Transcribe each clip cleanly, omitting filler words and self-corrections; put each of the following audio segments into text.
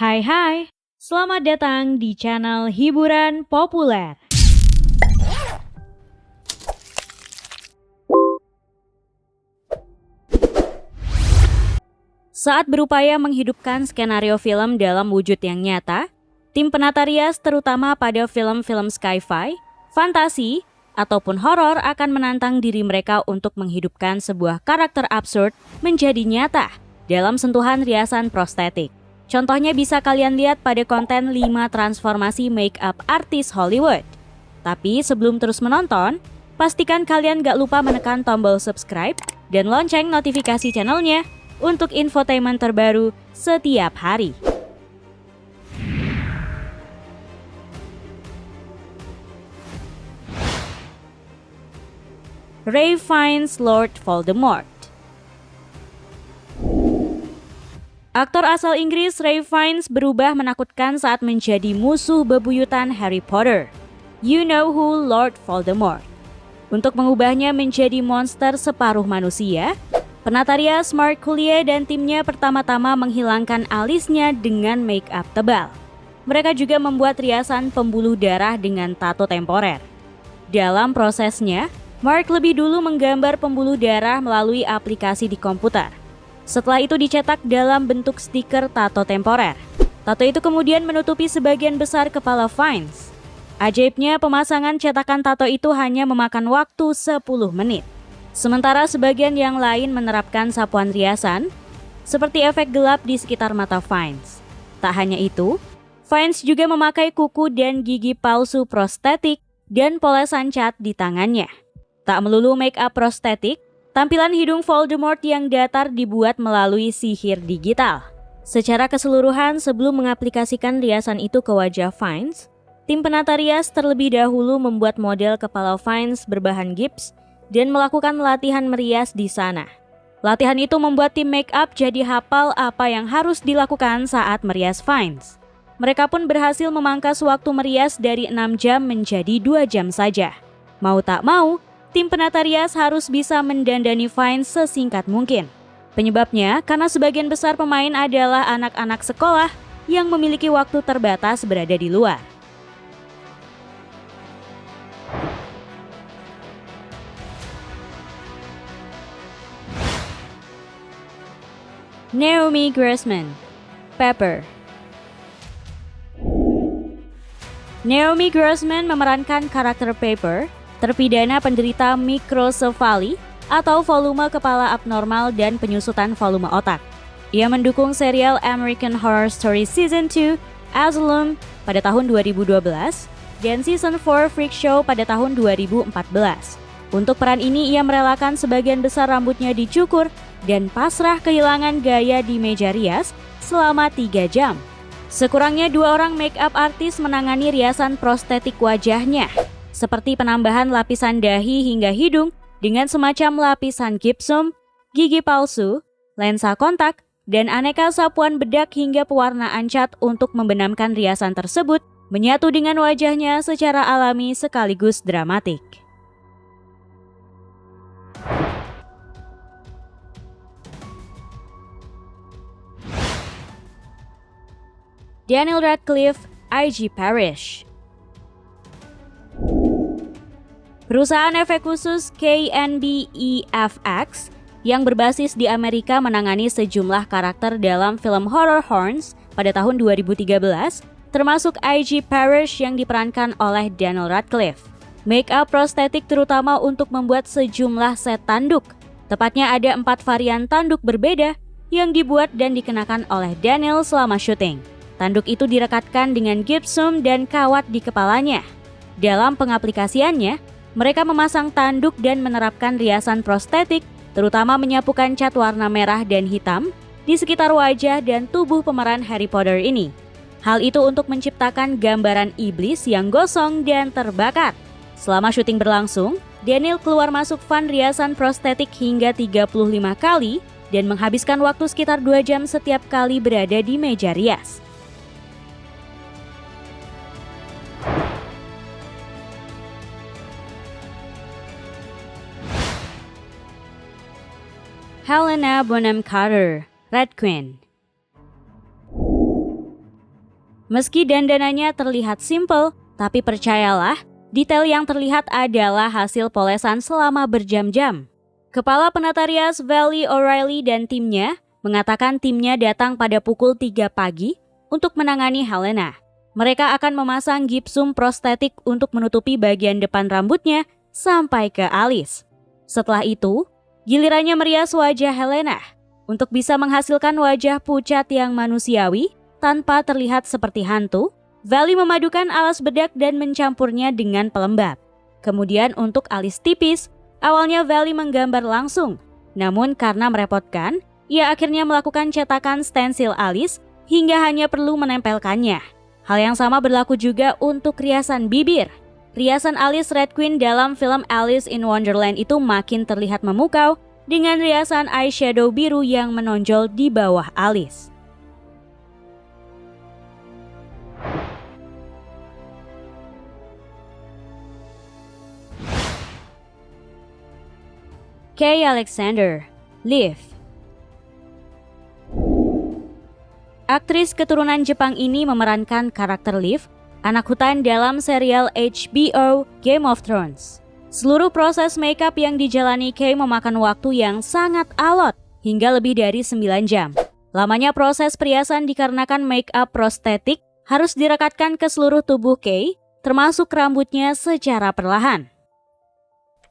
Hai, selamat datang di channel hiburan populer. Saat berupaya menghidupkan skenario film dalam wujud yang nyata, tim penata rias terutama pada film-film sci-fi, fantasi, ataupun horor akan menantang diri mereka untuk menghidupkan sebuah karakter absurd menjadi nyata dalam sentuhan riasan prostetik. Contohnya bisa kalian lihat pada konten 5 transformasi make-up artis Hollywood. Tapi sebelum terus menonton, pastikan kalian gak lupa menekan tombol subscribe dan lonceng notifikasi channelnya untuk infotainment terbaru setiap hari. Ralph Fiennes Lord Voldemort. Aktor asal Inggris Ralph Fiennes berubah menakutkan saat menjadi musuh bebuyutan Harry Potter. You know who, Lord Voldemort. Untuk mengubahnya menjadi monster separuh manusia, penata rias Mark Coulier dan timnya pertama-tama menghilangkan alisnya dengan make-up tebal. Mereka juga membuat riasan pembuluh darah dengan tato temporer. Dalam prosesnya, Mark lebih dulu menggambar pembuluh darah melalui aplikasi di komputer. Setelah itu dicetak dalam bentuk stiker tato temporer. Tato itu kemudian menutupi sebagian besar kepala Fiennes. Ajaibnya, pemasangan cetakan tato itu hanya memakan waktu 10 menit. Sementara sebagian yang lain menerapkan sapuan riasan, seperti efek gelap di sekitar mata Fiennes. Tak hanya itu, Fiennes juga memakai kuku dan gigi palsu prostetik dan polesan cat di tangannya. Tak melulu make-up prostetik, tampilan hidung Voldemort yang datar dibuat melalui sihir digital. Secara keseluruhan, sebelum mengaplikasikan riasan itu ke wajah Fiennes, tim penata rias terlebih dahulu membuat model kepala Fiennes berbahan gips dan melakukan latihan merias di sana. Latihan itu membuat tim make-up jadi hafal apa yang harus dilakukan saat merias Fiennes. Mereka pun berhasil memangkas waktu merias dari 6 jam menjadi 2 jam saja. Mau tak mau, tim penata rias harus bisa mendandani Fiennes sesingkat mungkin. Penyebabnya karena sebagian besar pemain adalah anak-anak sekolah yang memiliki waktu terbatas berada di luar. Naomi Grossman, Pepper. Naomi Grossman memerankan karakter Pepper, terpidana penderita mikrosefali atau volume kepala abnormal dan penyusutan volume otak. Ia mendukung serial American Horror Story Season 2, Asylum pada tahun 2012 dan Season 4 Freak Show pada tahun 2014. Untuk peran ini ia merelakan sebagian besar rambutnya dicukur dan pasrah kehilangan gaya di meja rias selama 3 jam. Sekurangnya 2 orang make-up artis menangani riasan prostetik wajahnya, seperti penambahan lapisan dahi hingga hidung dengan semacam lapisan gipsum, gigi palsu, lensa kontak, dan aneka sapuan bedak hingga pewarnaan cat untuk membenamkan riasan tersebut menyatu dengan wajahnya secara alami sekaligus dramatik. Daniel Radcliffe, IG Parrish. Perusahaan efek khusus KNB-EFX yang berbasis di Amerika menangani sejumlah karakter dalam film horror Horns pada tahun 2013, termasuk IG Parrish yang diperankan oleh Daniel Radcliffe. Make-up prostetik terutama untuk membuat sejumlah set tanduk. Tepatnya ada 4 varian tanduk berbeda yang dibuat dan dikenakan oleh Daniel selama syuting. Tanduk itu direkatkan dengan gipsum dan kawat di kepalanya. Dalam pengaplikasiannya, mereka memasang tanduk dan menerapkan riasan prostetik, terutama menyapukan cat warna merah dan hitam di sekitar wajah dan tubuh pemeran Harry Potter ini. Hal itu untuk menciptakan gambaran iblis yang gosong dan terbakar. Selama syuting berlangsung, Daniel keluar masuk van riasan prostetik hingga 35 kali dan menghabiskan waktu sekitar 2 jam setiap kali berada di meja rias. Helena Bonham Carter, Red Queen. Meski dandanannya terlihat simple, tapi percayalah, detail yang terlihat adalah hasil polesan selama berjam-jam. Kepala penata rias Valerie O'Reilly dan timnya mengatakan timnya datang pada pukul 3 pagi untuk menangani Helena. Mereka akan memasang gipsum prostetik untuk menutupi bagian depan rambutnya sampai ke alis. Setelah itu, gilirannya merias wajah Helena untuk bisa menghasilkan wajah pucat yang manusiawi tanpa terlihat seperti hantu. Valerie memadukan alas bedak dan mencampurnya dengan pelembab. Kemudian untuk alis tipis, awalnya Valerie menggambar langsung. Namun karena merepotkan, ia akhirnya melakukan cetakan stensil alis hingga hanya perlu menempelkannya. Hal yang sama berlaku juga untuk riasan bibir. Riasan alis Red Queen dalam film Alice in Wonderland itu makin terlihat memukau dengan riasan eyeshadow biru yang menonjol di bawah alis. Kay Alexander, Liv. Aktris keturunan Jepang ini memerankan karakter Liv, anak hutan dalam serial HBO Game of Thrones. Seluruh proses makeup yang dijalani Kay memakan waktu yang sangat alot, hingga lebih dari 9 jam. Lamanya proses periasan dikarenakan makeup prostetik harus direkatkan ke seluruh tubuh Kay, termasuk rambutnya secara perlahan.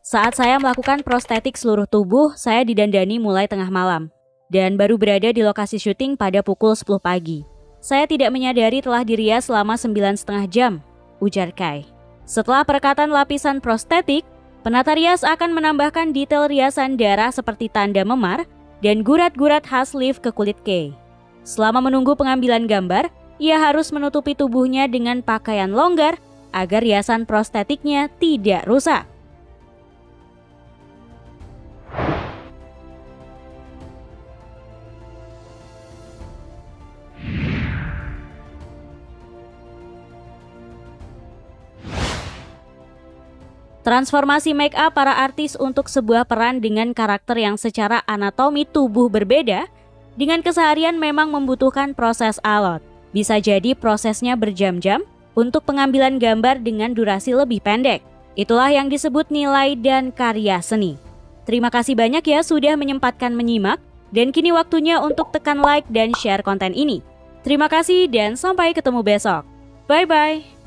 Saat saya melakukan prostetik seluruh tubuh, saya didandani mulai tengah malam dan baru berada di lokasi syuting pada pukul 10 pagi. Saya tidak menyadari telah dirias selama 9,5 jam, ujar Kay. Setelah perekatan lapisan prostetik, penata rias akan menambahkan detail riasan darah seperti tanda memar dan gurat-gurat khas Liv ke kulit Kay. Selama menunggu pengambilan gambar, ia harus menutupi tubuhnya dengan pakaian longgar agar riasan prostetiknya tidak rusak. Transformasi make up para artis untuk sebuah peran dengan karakter yang secara anatomi tubuh berbeda dengan keseharian memang membutuhkan proses alot. Bisa jadi prosesnya berjam-jam untuk pengambilan gambar dengan durasi lebih pendek. Itulah yang disebut nilai dan karya seni. Terima kasih banyak ya sudah menyempatkan menyimak, dan kini waktunya untuk tekan like dan share konten ini. Terima kasih dan sampai ketemu besok. Bye-bye.